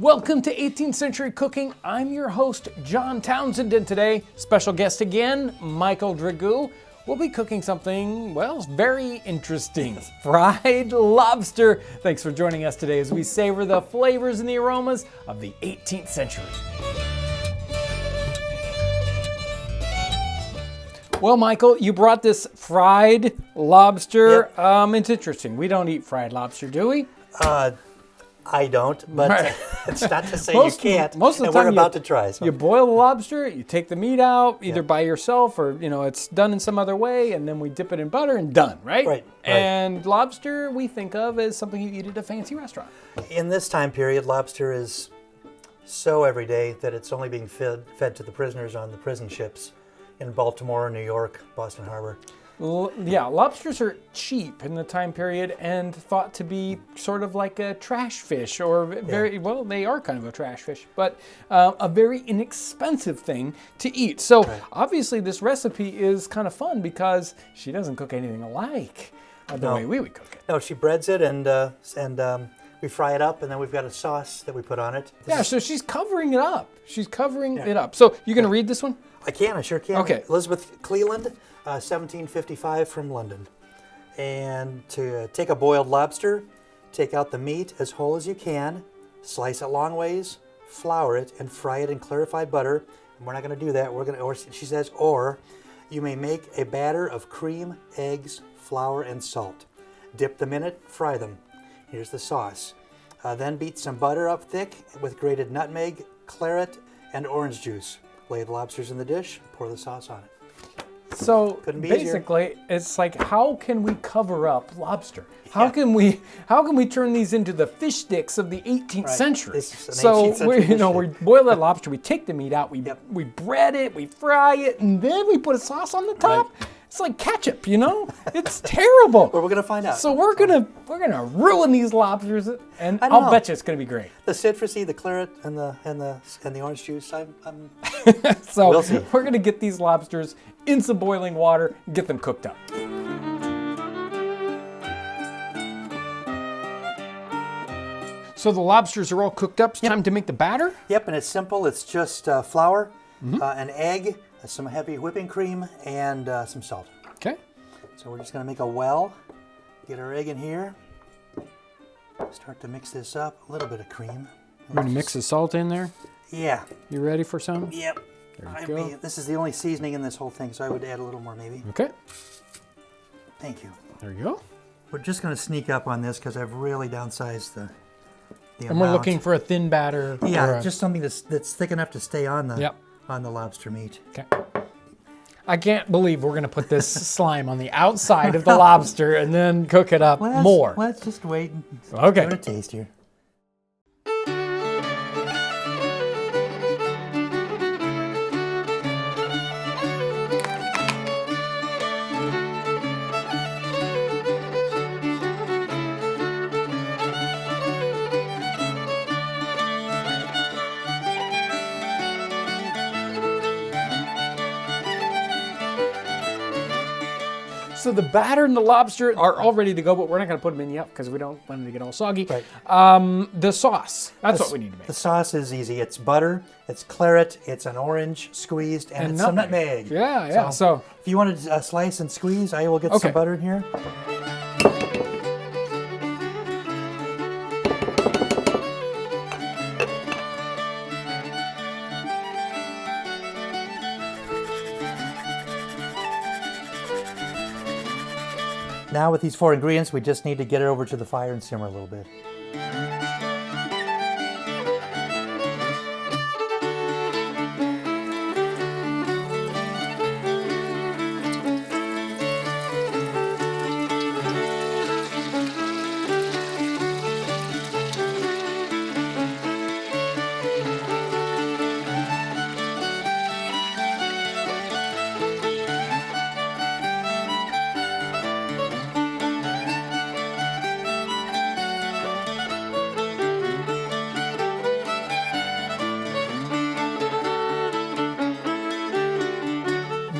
Welcome to 18th Century Cooking. I'm your host, John Townsend, and today, special guest again, Michael Dragoo. We'll be cooking something, well, very interesting. Fried lobster. Thanks for joining us today as we savor the flavors and the aromas of the 18th century. Well, Michael, you brought this fried lobster. Yep. It's interesting. We don't eat fried lobster, do we? I don't, but Right. it's not to say you can't. Most of the and time we're about to try. So. You boil the lobster, you take the meat out, either by yourself or, it's done in some other way, and then we dip it in butter and done, right? Right. And lobster we think of as something you eat at a fancy restaurant. In this time period, lobster is so everyday that it's only being fed to the prisoners on the prison ships in Baltimore, New York, Boston Harbor. Yeah, lobsters are cheap in the time period and thought to be sort of like a trash fish, or well, they are kind of a trash fish, but a very inexpensive thing to eat. So obviously this recipe is kind of fun because she doesn't cook anything like the way we would cook it. No, she breads it and we fry it up, and then we've got a sauce that we put on it. So she's covering it up. She's covering it up. So you going to read this one? I sure can. Okay. Elizabeth Cleland, 1755 from London. And to take a boiled lobster, take out the meat as whole as you can, slice it long ways, flour it, and fry it in clarified butter. And we're not going to do that. She says, or you may make a batter of cream, eggs, flour, and salt. Dip them in it, fry them. Here's the sauce. Then beat some butter up thick with grated nutmeg, claret, and orange juice. Lay the lobsters in the dish, pour the sauce on it. So Couldn't be basically, it's like, how can we cover up lobster? How can we turn these into the fish sticks of the 18th century? This is an So 18th century we boil that lobster, we take the meat out, we bread it, we fry it, and then we put a sauce on the top. Right. It's like ketchup, It's terrible. Well, we're gonna find out. So we're gonna ruin these lobsters, and I'll bet you it's gonna be great. The citrusy, the claret, and the orange juice. So we'll see. We're gonna get these lobsters in some boiling water, get them cooked up. So the lobsters are all cooked up. It's time to make the batter. Yep, and it's simple. It's just flour, an egg, some heavy whipping cream, and some salt. Okay. So we're just gonna make a well. Get our egg in here. Start to mix this up. A little bit of cream. We're gonna mix the salt in there. Yeah. You ready for some? Yep. There you go. This is the only seasoning in this whole thing, so I would add a little more maybe. Okay. Thank you. There you go. We're just gonna sneak up on this because I've really downsized the And amount. we're looking for a thin batter. Yeah, or just something that's thick enough to stay on the lobster meat. Okay. I can't believe we're gonna put this slime on the outside of the lobster and then cook it up more. Let's just wait and Okay. give it a taste here. So the batter and the lobster are all ready to go, but we're not going to put them in yet because we don't want them to get all soggy. Right. The sauce, that's what we need to make. The sauce is easy. It's butter, it's claret, it's an orange squeezed, and it's some nutmeg. Yeah. So if you want to slice and squeeze, I will get some butter in here. Now with these 4 ingredients, we just need to get it over to the fire and simmer a little bit.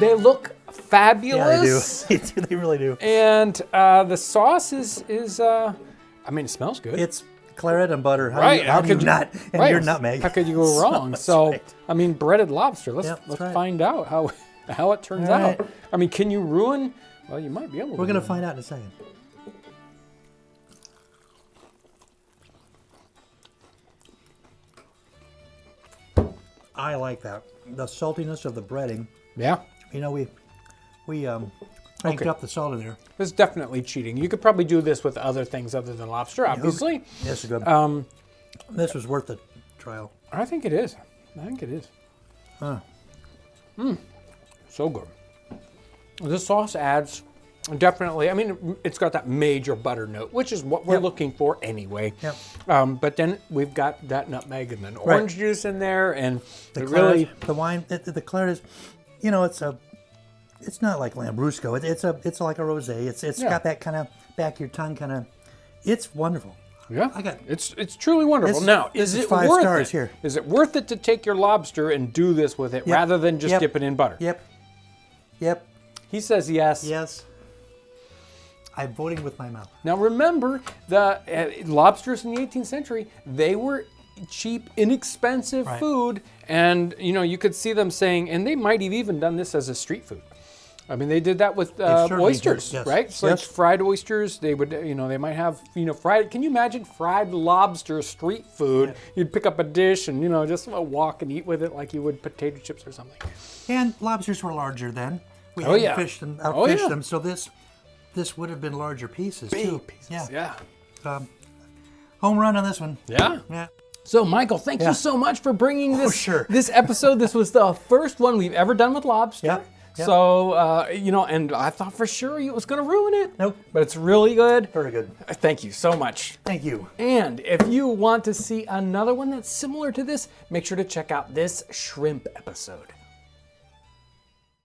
they look fabulous. Yeah, they do. They really do. And the sauce is I mean, it smells good. It's claret and butter. Right. How do you not? And your nutmeg. How could you go wrong? So, right. I mean, breaded lobster. Let's right. find out how it turns All out. right. I mean, can you ruin? Well, you might be able to. We're going to find out in a second. I like that. The saltiness of the breading. Yeah. You know, we cranked up the salt in there. This is definitely cheating. You could probably do this with other things other than lobster, obviously. Yes, good. This was worth the trial. I think it is. I think it is. So good. This sauce adds definitely, I mean, it's got that major butter note, which is what we're looking for anyway. Yep. But then we've got that nutmeg and then orange juice in there, and The it claret, really, the wine, the claret is, you know, it's not like Lambrusco. It's like a rosé. It's got that kind of back of your tongue kind of. It's wonderful. yeah, it's truly wonderful. Now, is it 5 worth stars it? here. Is it worth it to take your lobster and do this with it rather than just dip it in butter? Yep. He says yes. Yes. I'm voting with my mouth. Now remember, the lobsters in the 18th century, they were cheap, inexpensive food, and you could see them saying, and they might have even done this as a street food. I mean, they did that with oysters, did, yes. right? So like fried oysters, they would, they might have, fried. Can you imagine fried lobster street food? Yeah. You'd pick up a dish and just walk and eat with it like you would potato chips or something. And lobsters were larger then. We hadn't fished them, outfished them, so this would have been larger pieces too. Pieces, yeah. Home run on this one. Yeah. So, Michael, thank you so much for bringing this episode. This was the first one we've ever done with lobster. Yeah. So, and I thought for sure it was going to ruin it. Nope. But it's really good. Very good. Thank you so much. Thank you. And if you want to see another one that's similar to this, make sure to check out this shrimp episode.